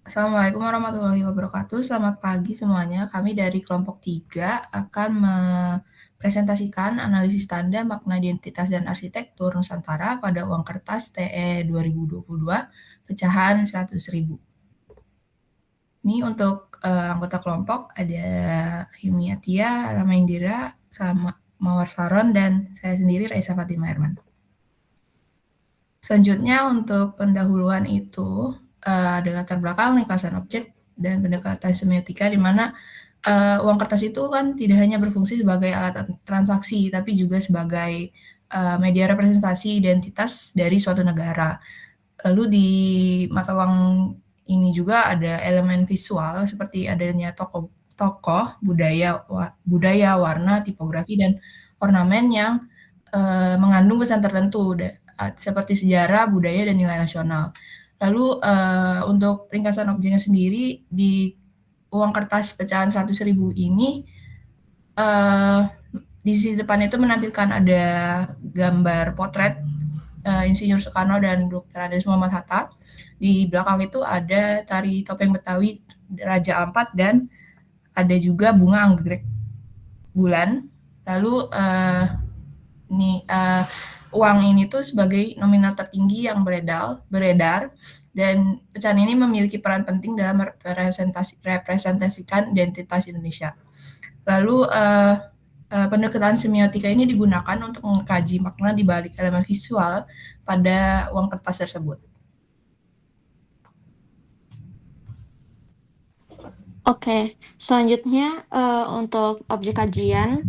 Assalamualaikum warahmatullahi wabarakatuh. Selamat pagi semuanya. Kami dari kelompok 3 akan mempresentasikan analisis tanda makna identitas dan arsitektur Nusantara pada uang kertas TE 2022 pecahan 100.000. Ini untuk anggota kelompok ada Hilmi Atia, Rama Indira, sama Mawar Saron, dan saya sendiri Raisa Fatima Herman. Selanjutnya untuk pendahuluan itu ada latar belakang, ringkasan objek, dan pendekatan semiotika di mana uang kertas itu kan tidak hanya berfungsi sebagai alat transaksi, tapi juga sebagai media representasi identitas dari suatu negara. Lalu di mata uang ini juga ada elemen visual seperti adanya tokoh, budaya, warna, tipografi, dan ornamen yang mengandung pesan tertentu seperti sejarah, budaya, dan nilai nasional. Lalu untuk ringkasan objeknya sendiri di uang kertas pecahan 100.000 ini di sisi depan itu menampilkan ada gambar potret Insinyur Soekarno dan Dr. Andes Muhammad Hatta. Di belakang itu ada tari topeng Betawi Raja Ampat dan ada juga bunga anggrek bulan. Lalu uang ini tuh sebagai nominal tertinggi yang beredar dan pecahan ini memiliki peran penting dalam representasikan identitas Indonesia. Lalu pendekatan semiotika ini digunakan untuk mengkaji makna di balik elemen visual pada uang kertas tersebut. Oke, selanjutnya untuk objek kajian,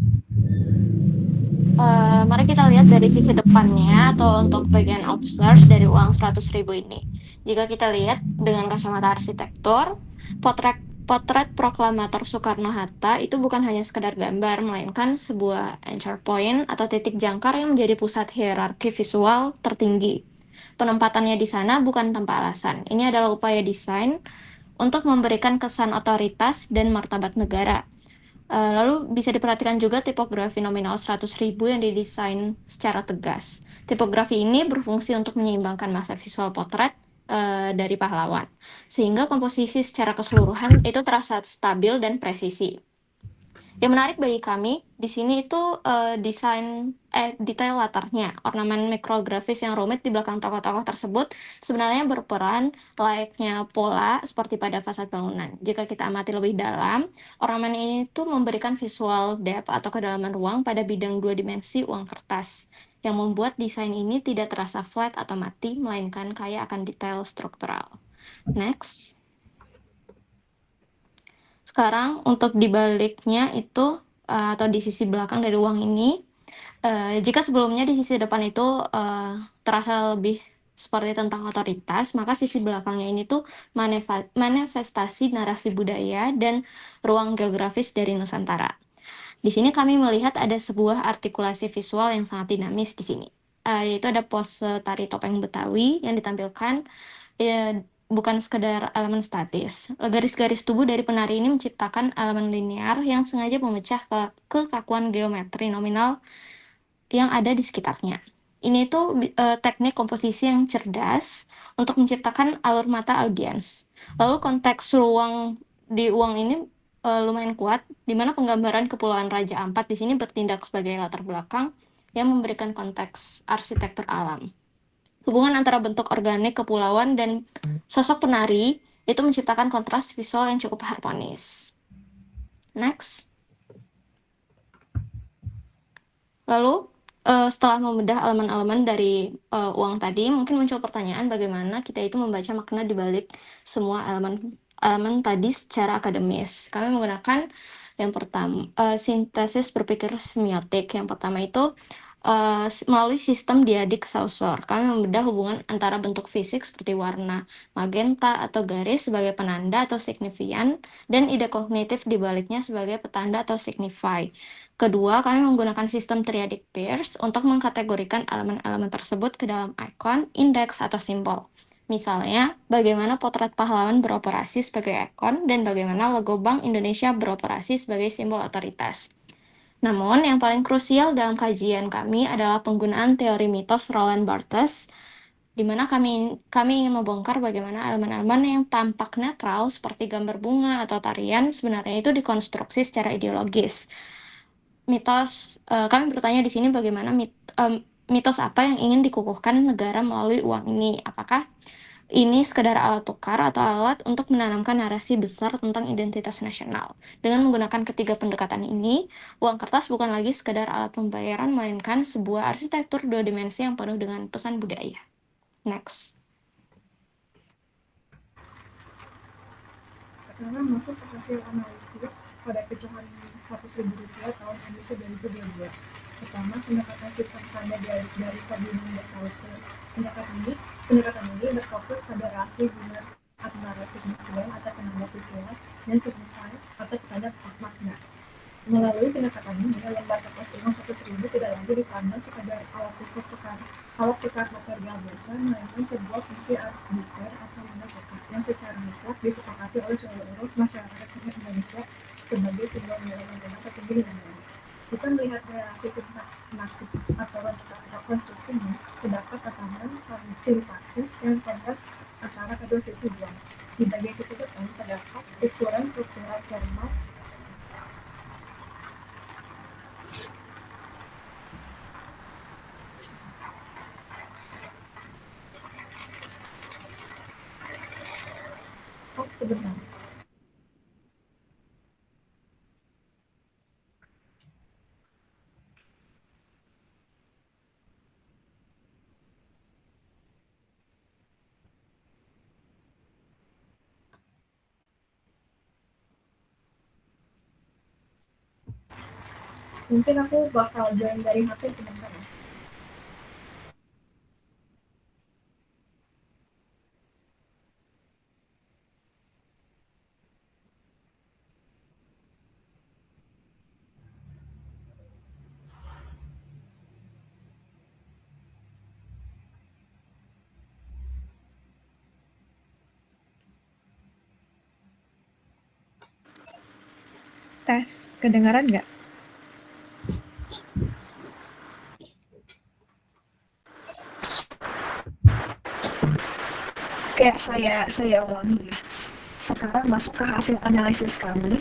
mari kita lihat dari sisi depannya atau untuk bagian observe dari uang 100.000 ini. Jika kita lihat dengan kacamata arsitektur, potret proklamator Soekarno-Hatta itu bukan hanya sekedar gambar, melainkan sebuah anchor point atau titik jangkar yang menjadi pusat hierarki visual tertinggi. Penempatannya di sana bukan tanpa alasan. Ini adalah upaya desain untuk memberikan kesan otoritas dan martabat negara. Lalu bisa diperhatikan juga tipografi nominal 100.000 yang didesain secara tegas. Tipografi ini berfungsi untuk menyeimbangkan masa visual potret dari pahlawan, sehingga komposisi secara keseluruhan itu terasa stabil dan presisi. Yang menarik bagi kami di sini itu detail latarnya, ornamen mikrografis yang rumit di belakang tokoh-tokoh tersebut sebenarnya berperan layaknya pola seperti pada fasad bangunan. Jika kita amati lebih dalam, ornamen ini itu memberikan visual depth atau kedalaman ruang pada bidang dua dimensi uang kertas, yang membuat desain ini tidak terasa flat atau mati, melainkan kaya akan detail struktural. Next. Sekarang untuk dibaliknya itu atau di sisi belakang dari uang ini, jika sebelumnya di sisi depan itu terasa lebih seperti tentang otoritas, maka sisi belakangnya ini tuh manifestasi narasi budaya dan ruang geografis dari Nusantara. Di sini kami melihat ada sebuah artikulasi visual yang sangat dinamis di sini, yaitu ada pose tari topeng Betawi yang ditampilkan bukan sekedar elemen statis. Garis-garis tubuh dari penari ini menciptakan elemen linear yang sengaja memecah kekakuan geometri nominal yang ada di sekitarnya. Ini tuh teknik komposisi yang cerdas untuk menciptakan alur mata audiens. Lalu konteks ruang di uang ini lumayan kuat, di mana penggambaran Kepulauan Raja Ampat di sini bertindak sebagai latar belakang yang memberikan konteks arsitektur alam. Hubungan antara bentuk organik kepulauan dan sosok penari itu menciptakan kontras visual yang cukup harmonis. Next. Lalu setelah membedah elemen-elemen dari uang tadi, mungkin muncul pertanyaan bagaimana kita itu membaca makna di balik semua elemen tadi secara akademis. Kami menggunakan yang pertama sintesis berpikir semiotik. Yang pertama itu melalui sistem diadik Saussure. Kami membedah hubungan antara bentuk fisik seperti warna magenta atau garis sebagai penanda atau signifian dan ide kognitif di baliknya sebagai petanda atau signify. Kedua, kami menggunakan sistem triadic Peirce untuk mengkategorikan elemen-elemen tersebut ke dalam ikon, indeks, atau simbol. Misalnya, bagaimana potret pahlawan beroperasi sebagai ikon dan bagaimana logo Bank Indonesia beroperasi sebagai simbol otoritas. Namun, yang paling krusial dalam kajian kami adalah penggunaan teori mitos Roland Barthes di mana kami ingin membongkar bagaimana elemen-elemen yang tampak netral seperti gambar bunga atau tarian sebenarnya itu dikonstruksi secara ideologis. Kami bertanya di sini bagaimana mitos apa yang ingin dikukuhkan negara melalui uang ini? Apakah ini sekedar alat tukar atau alat untuk menanamkan narasi besar tentang identitas nasional? Dengan menggunakan ketiga pendekatan ini, uang kertas bukan lagi sekedar alat pembayaran, melainkan sebuah arsitektur dua dimensi yang penuh dengan pesan budaya. Next. Sekarang masuk ke hasil analisis pada pecahan Rp100.000 tahun emisi 2022. Pertama, pendekatan sistem tanda dari Ferdinand de Saussure. Pendekatan ini berfokus pada relasi biner antara signifian atau penanda visual dan signified atau penanda makna. Melalui pendekatan ini, lembar kertas uang 100.000 tidak lagi dipandang sekadar alat tukar material biasa, melainkan sebuah fungsi arbiter atau menentukan yang secara mutlak disepakati oleh seluruh masyarakat Indonesia sebagai simbol nilai agama tertinggi di negara. Kita melihat relasi sintaktik atau konstruksinya, terdapat tatanan sintaksis yang kontras antara kedua sisi uang. Di bagian sisi depan terdapat ukuran struktural formal sebenarnya. Mungkin aku bakal join dari HP sebentar ya. Tes, kedengaran nggak? Oke, saya ulangi ya. Sekarang masuk ke hasil analisis kami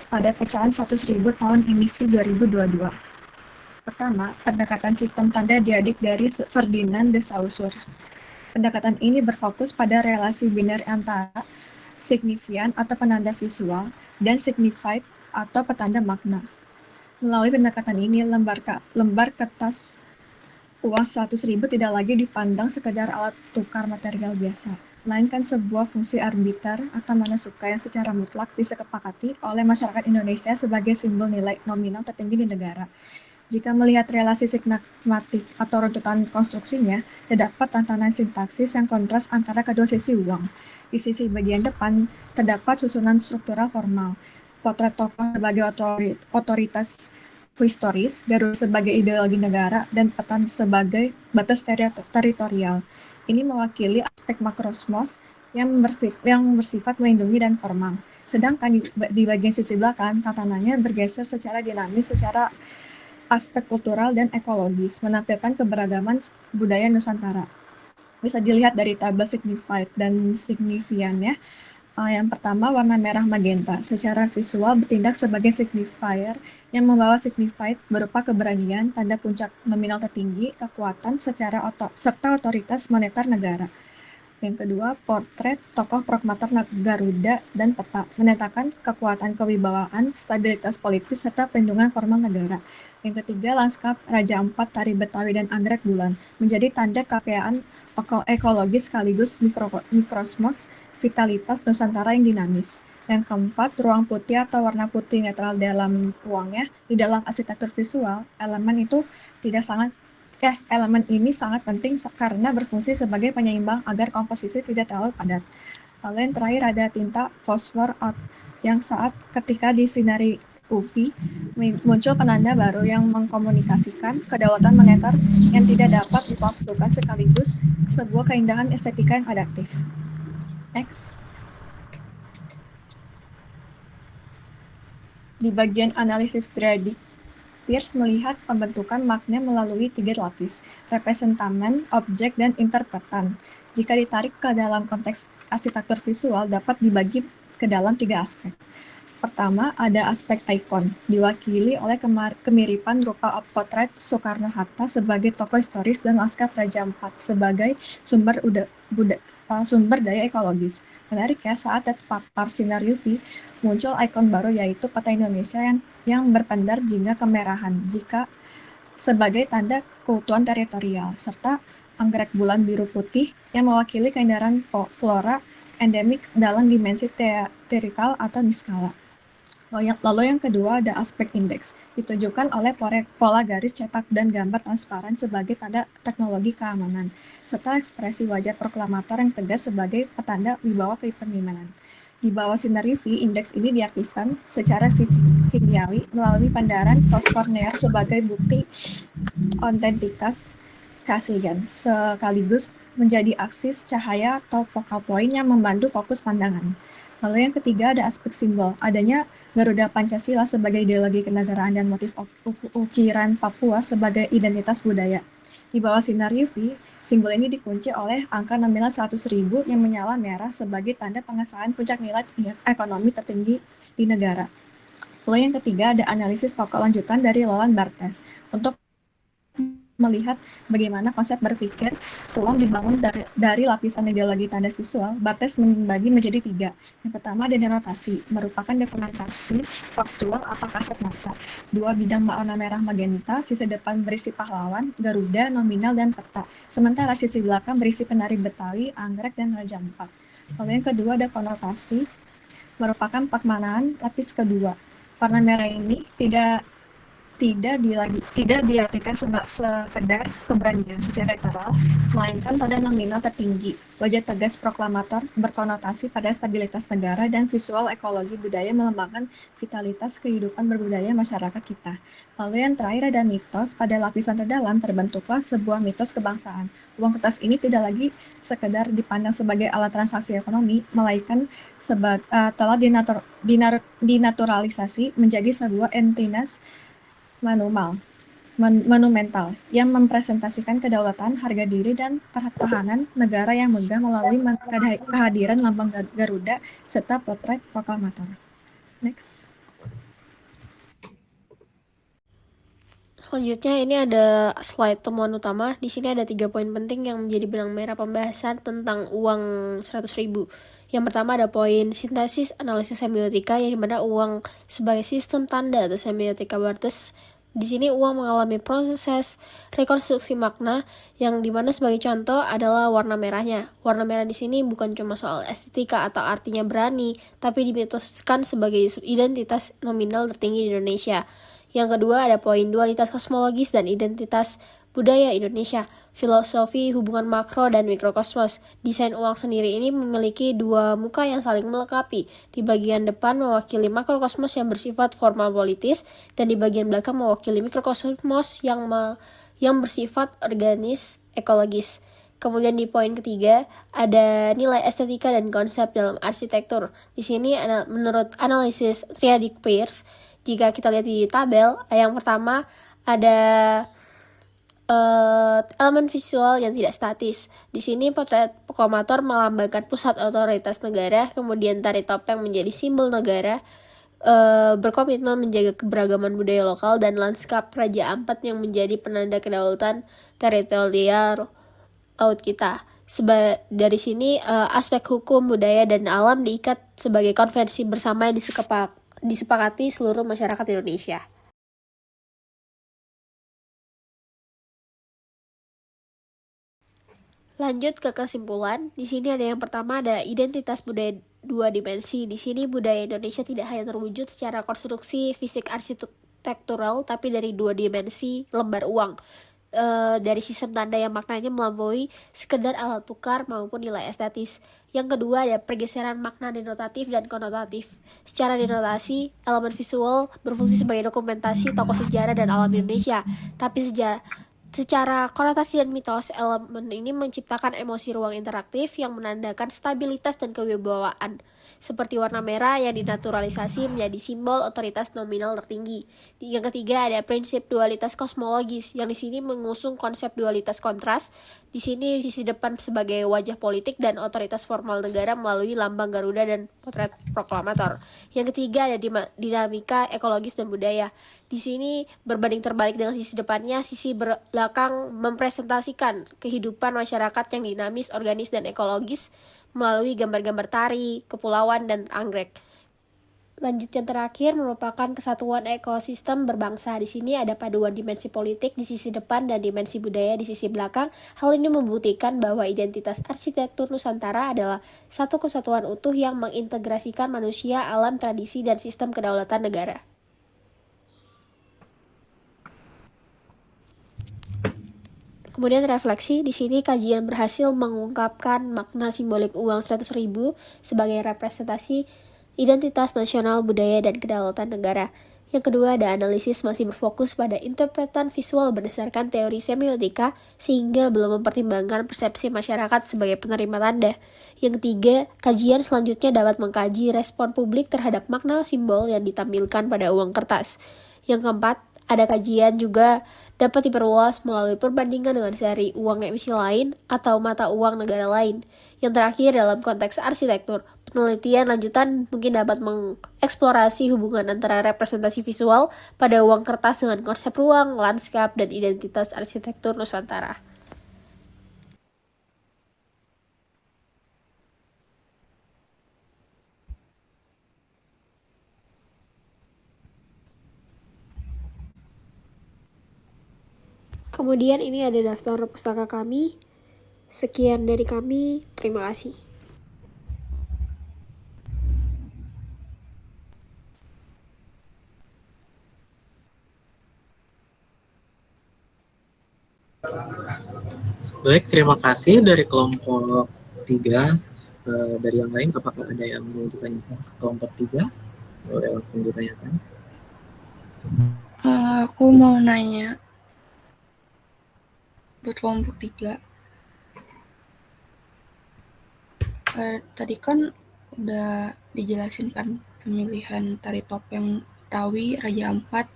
pada pecahan 100.000 tahun emisi 2022. Pertama, pendekatan sistem tanda diadik dari Ferdinand de Saussure. Pendekatan ini berfokus pada relasi biner antara signifian atau penanda visual dan signified atau petanda makna. Melalui pendekatan ini, lembar kertas uang 100.000 tidak lagi dipandang sekedar alat tukar material biasa, melainkan sebuah fungsi arbiter atau manasuka yang secara mutlak disepakati oleh masyarakat Indonesia sebagai simbol nilai nominal tertinggi di negara. Jika melihat relasi sigmatik atau runtutan konstruksinya, terdapat tatanan sintaksis yang kontras antara kedua sisi uang. Di sisi bagian depan, terdapat susunan struktural formal, potret tokoh sebagai otoritas historis, Garut sebagai ideologi negara, dan petan sebagai batas teritorial. Ini mewakili aspek makrosmos yang bersifat melindungi dan formal. Sedangkan di bagian sisi belakang, tatanannya bergeser secara dinamis, secara aspek kultural dan ekologis, menampilkan keberagaman budaya Nusantara. Bisa dilihat dari tabel signified dan signifian ya. Yang pertama, warna merah magenta. Secara visual bertindak sebagai signifier yang membawa signified berupa keberanian, tanda puncak nominal tertinggi, kekuatan serta otoritas moneter negara. Yang kedua, portret tokoh proklamator Garuda dan peta, menyatakan kekuatan kewibawaan, stabilitas politis, serta perlindungan formal negara. Yang ketiga, lanskap Raja Ampat, Tari Betawi, dan Anggrek Bulan, menjadi tanda kekayaan ekologis sekaligus mikrosmos vitalitas Nusantara yang dinamis. Yang keempat, ruang putih atau warna putih netral dalam uangnya. Di dalam arsitektur visual, elemen ini sangat penting karena berfungsi sebagai penyeimbang agar komposisi tidak terlalu padat. Lalu yang terakhir ada tinta fosfor yang saat ketika disinari UV muncul penanda baru yang mengkomunikasikan kedaulatan moneter yang tidak dapat dipalsukan sekaligus sebuah keindahan estetika yang adaptif. Next. Di bagian analisis Peirce melihat pembentukan makna melalui 3 lapis, representamen, objek, dan interpretan. Jika ditarik ke dalam konteks arsitektur visual dapat dibagi ke dalam 3 aspek. Pertama, ada aspek ikon, diwakili oleh kemiripan rupa potret Soekarno-Hatta sebagai tokoh historis dan Laskar Praja IV sebagai sumber daya ekologis. Menariknya, saat terpapar sinar UV, muncul ikon baru yaitu peta Indonesia yang berpendar jingga kemerahan jika sebagai tanda keutuhan teritorial, serta anggrek bulan biru putih yang mewakili keindahan flora endemik dalam dimensi teatrikal atau niskala. Lalu yang kedua ada aspek indeks, ditujukan oleh pola garis cetak dan gambar transparan sebagai tanda teknologi keamanan, serta ekspresi wajah proklamator yang tegas sebagai petanda wibawa kepemimpinan. Di bawah sinar UV, indeks ini diaktifkan secara fisik-kimiawi melalui pandaran fosfor near sebagai bukti otentitas keaslian, sekaligus menjadi aksis cahaya atau focal point yang membantu fokus pandangan. Lalu yang ketiga ada aspek simbol, adanya Garuda Pancasila sebagai ideologi kenegaraan dan motif ukiran Papua sebagai identitas budaya. Di bawah sinar UV, simbol ini dikunci oleh angka nominal 100.000 yang menyala merah sebagai tanda pengesahan puncak nilai ekonomi tertinggi di negara. Lalu yang ketiga ada analisis pokok lanjutan dari Roland Barthes untuk melihat bagaimana konsep berpikir ulang dibangun dari lapisan ideologi tanda visual. Barthes membagi menjadi 3. Yang pertama ada denotasi, merupakan dokumentasi faktual apa kasat mata. 2 bidang warna merah magenta, sisi depan berisi pahlawan, Garuda, nominal, dan peta. Sementara sisi belakang berisi penari Betawi, anggrek, dan Raja Ampat. Lalu yang kedua ada konotasi, merupakan pakmanaan lapis kedua. Warna merah ini tidak diartikan sekedar keberanian secara literal, melainkan pada nominal tertinggi. Wajah tegas proklamator berkonotasi pada stabilitas negara dan visual ekologi budaya melambangkan vitalitas kehidupan berbudaya masyarakat kita. Lalu yang terakhir ada mitos. Pada lapisan terdalam terbentuklah sebuah mitos kebangsaan. Uang kertas ini tidak lagi sekedar dipandang sebagai alat transaksi ekonomi, melainkan telah dinaturalisasi menjadi sebuah entitas monumental yang mempresentasikan kedaulatan, harga diri, dan pertahanan negara yang megah melalui kehadiran lambang Garuda serta potret proklamator. Next. Selanjutnya ini ada slide temuan utama. Di sini ada 3 poin penting yang menjadi benang merah pembahasan tentang uang 100.000. Yang pertama ada poin sintesis analisis semiotika, yang dimana uang sebagai sistem tanda atau semiotika Barthes. Di sini uang mengalami proses rekonstruksi makna, yang dimana sebagai contoh adalah warna merahnya. Warna merah di sini bukan cuma soal estetika atau artinya berani, tapi dimitoskan sebagai identitas nominal tertinggi di Indonesia. Yang kedua ada poin dualitas kosmologis dan identitas budaya Indonesia, filosofi hubungan makro dan mikrokosmos. Desain uang sendiri ini memiliki 2 muka yang saling melengkapi. Di bagian depan mewakili makrokosmos yang bersifat formal politis, dan di bagian belakang mewakili mikrokosmos yang bersifat organis ekologis. Kemudian di poin ketiga ada nilai estetika dan konsep dalam arsitektur. Di sini menurut analisis triadic Peirce, jika kita lihat di tabel, yang pertama ada elemen visual yang tidak statis. Di sini potret proklamator melambangkan pusat otoritas negara, kemudian tari topeng menjadi simbol negara, berkomitmen menjaga keberagaman budaya lokal, dan lanskap Raja Ampat yang menjadi penanda kedaulatan teritorial laut kita. Dari sini aspek hukum, budaya, dan alam diikat sebagai konvensi bersama yang disepakati seluruh masyarakat Indonesia. Lanjut ke kesimpulan. Di sini ada yang pertama ada identitas budaya 2 dimensi. Di sini budaya Indonesia tidak hanya terwujud secara konstruksi fisik arsitektural, tapi dari 2 dimensi lembar uang. Dari sistem tanda yang maknanya melampaui sekedar alat tukar maupun nilai estetis. Yang kedua ada pergeseran makna denotatif dan konotatif. Secara denotasi, elemen visual berfungsi sebagai dokumentasi tokoh sejarah dan alam Indonesia. Secara konotasi dan mitos, elemen ini menciptakan emosi ruang interaktif yang menandakan stabilitas dan kewibawaan, seperti warna merah yang dinaturalisasi menjadi simbol otoritas nominal tertinggi. Yang ketiga ada prinsip dualitas kosmologis, yang di sini mengusung konsep dualitas kontras. Di sini di sisi depan sebagai wajah politik dan otoritas formal negara melalui lambang Garuda dan potret proklamator. Yang ketiga ada dinamika ekologis dan budaya. Di sini berbanding terbalik dengan sisi depannya, sisi belakang mempresentasikan kehidupan masyarakat yang dinamis, organis, dan ekologis melalui gambar-gambar tari, kepulauan, dan anggrek. Lanjut yang terakhir merupakan kesatuan ekosistem berbangsa. Di sini ada paduan dimensi politik di sisi depan dan dimensi budaya di sisi belakang. Hal ini membuktikan bahwa identitas arsitektur Nusantara adalah satu kesatuan utuh yang mengintegrasikan manusia, alam, tradisi, dan sistem kedaulatan negara. Kemudian refleksi, di sini kajian berhasil mengungkapkan makna simbolik uang 100.000 sebagai representasi identitas nasional, budaya, dan kedaulatan negara. Yang kedua ada analisis masih berfokus pada interpretan visual berdasarkan teori semiotika sehingga belum mempertimbangkan persepsi masyarakat sebagai penerima tanda. Yang ketiga, kajian selanjutnya dapat mengkaji respon publik terhadap makna simbol yang ditampilkan pada uang kertas. Yang keempat, ada kajian juga dapat diperluas melalui perbandingan dengan seri uang emisi lain atau mata uang negara lain. Yang terakhir, dalam konteks arsitektur, penelitian lanjutan mungkin dapat mengeksplorasi hubungan antara representasi visual pada uang kertas dengan konsep ruang, lanskap, dan identitas arsitektur Nusantara. Kemudian ini ada daftar pustaka kami. Sekian dari kami, terima kasih. Baik, terima kasih dari kelompok 3. Dari yang lain, apakah ada yang mau ditanyakan ke kelompok 3? Boleh langsung ditanyakan. Aku mau nanya buat kelompok 3. Tadi kan udah dijelasin kan pemilihan tari topeng Betawi, Raja Ampat,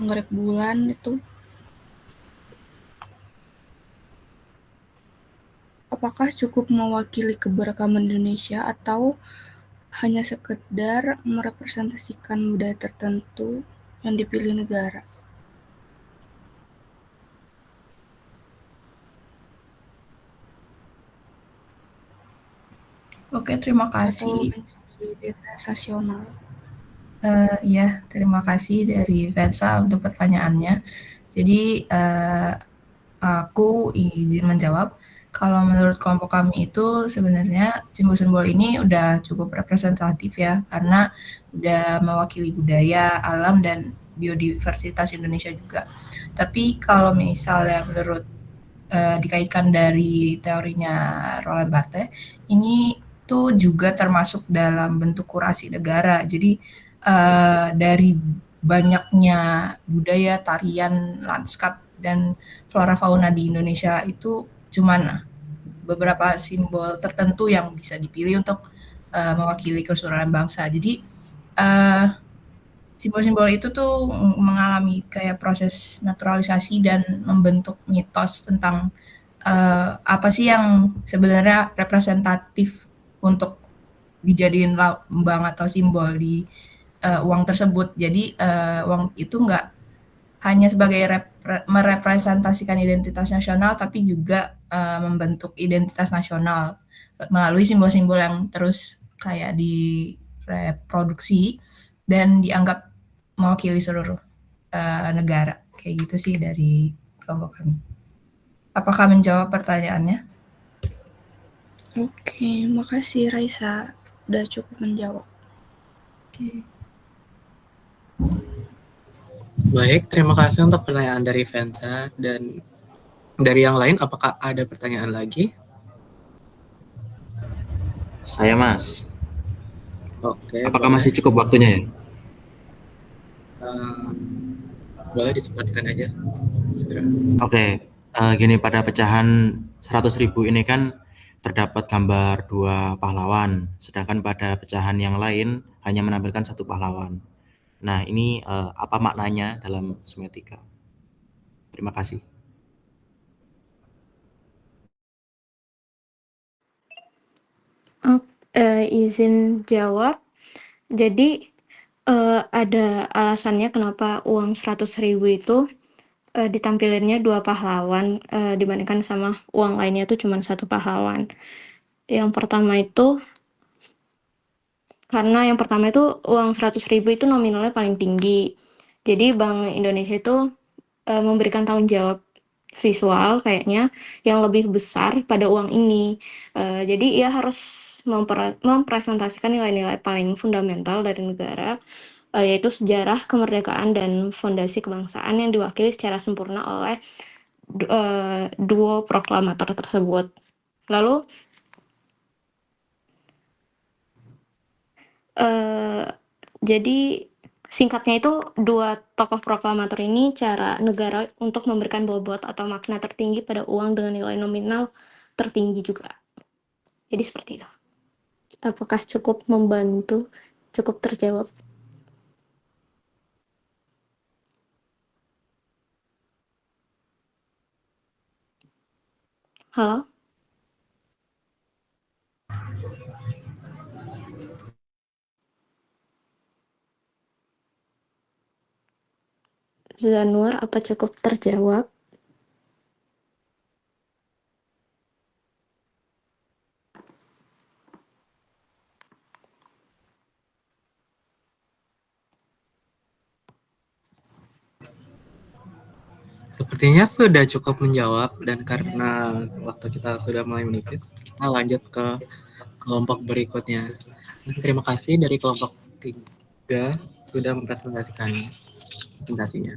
Anggrek Bulan itu. Apakah cukup mewakili keberagaman Indonesia atau hanya sekedar merepresentasikan budaya tertentu yang dipilih negara? Oke, terima kasih. Atau identitas nasional. Ya, terima kasih dari Vensa untuk pertanyaannya. Jadi, aku izin menjawab. Kalau menurut kelompok kami itu sebenarnya simbol-simbol ini udah cukup representatif ya, karena udah mewakili budaya, alam, dan biodiversitas Indonesia juga. Tapi kalau misalnya menurut dikaitkan dari teorinya Roland Barthes, ini tuh juga termasuk dalam bentuk kurasi negara. Jadi dari banyaknya budaya, tarian, lanskap, dan flora fauna di Indonesia itu cuman beberapa simbol tertentu yang bisa dipilih untuk mewakili keseluruhan bangsa. Jadi simbol-simbol itu tuh mengalami kayak proses naturalisasi dan membentuk mitos tentang apa sih yang sebenarnya representatif untuk dijadiin lambang atau simbol di uang tersebut. Jadi uang itu nggak hanya sebagai merepresentasikan identitas nasional, tapi juga membentuk identitas nasional melalui simbol-simbol yang terus kayak direproduksi dan dianggap mewakili seluruh negara. Kayak gitu sih dari kelompok kami. Apakah menjawab pertanyaannya? Oke, makasih Raisa. Udah cukup menjawab. Oke. Baik, terima kasih untuk pertanyaan dari Vensa. Dan dari yang lain, apakah ada pertanyaan lagi? Saya, Mas. Oke. Apakah masih cukup waktunya ya? Boleh disempatkan aja. segera. Oke, gini, pada pecahan 100.000 ini kan terdapat gambar 2 pahlawan, sedangkan pada pecahan yang lain hanya menampilkan 1 pahlawan. Nah, ini apa maknanya dalam semiotika? Terima kasih. Izin jawab. Jadi ada alasannya kenapa uang 100.000 itu ditampilinnya 2 pahlawan dibandingkan sama uang lainnya tuh cuma 1 pahlawan. Yang pertama itu karena yang pertama itu uang 100.000 itu nominalnya paling tinggi. Jadi Bank Indonesia itu memberikan tanggung jawab visual kayaknya yang lebih besar pada uang ini. Jadi ia harus mempresentasikan nilai-nilai paling fundamental dari negara, yaitu sejarah, kemerdekaan, dan fondasi kebangsaan yang diwakili secara sempurna oleh duo proklamator tersebut. Lalu jadi singkatnya itu dua tokoh proklamator ini cara negara untuk memberikan bobot atau makna tertinggi pada uang dengan nilai nominal tertinggi juga. Jadi seperti itu. Apakah cukup membantu? Cukup terjawab? Halo? Zanuar, apa cukup terjawab? Sepertinya sudah cukup menjawab, dan karena waktu kita sudah mulai menipis, kita lanjut ke kelompok berikutnya. Terima kasih dari kelompok 3 sudah mempresentasikan presentasinya.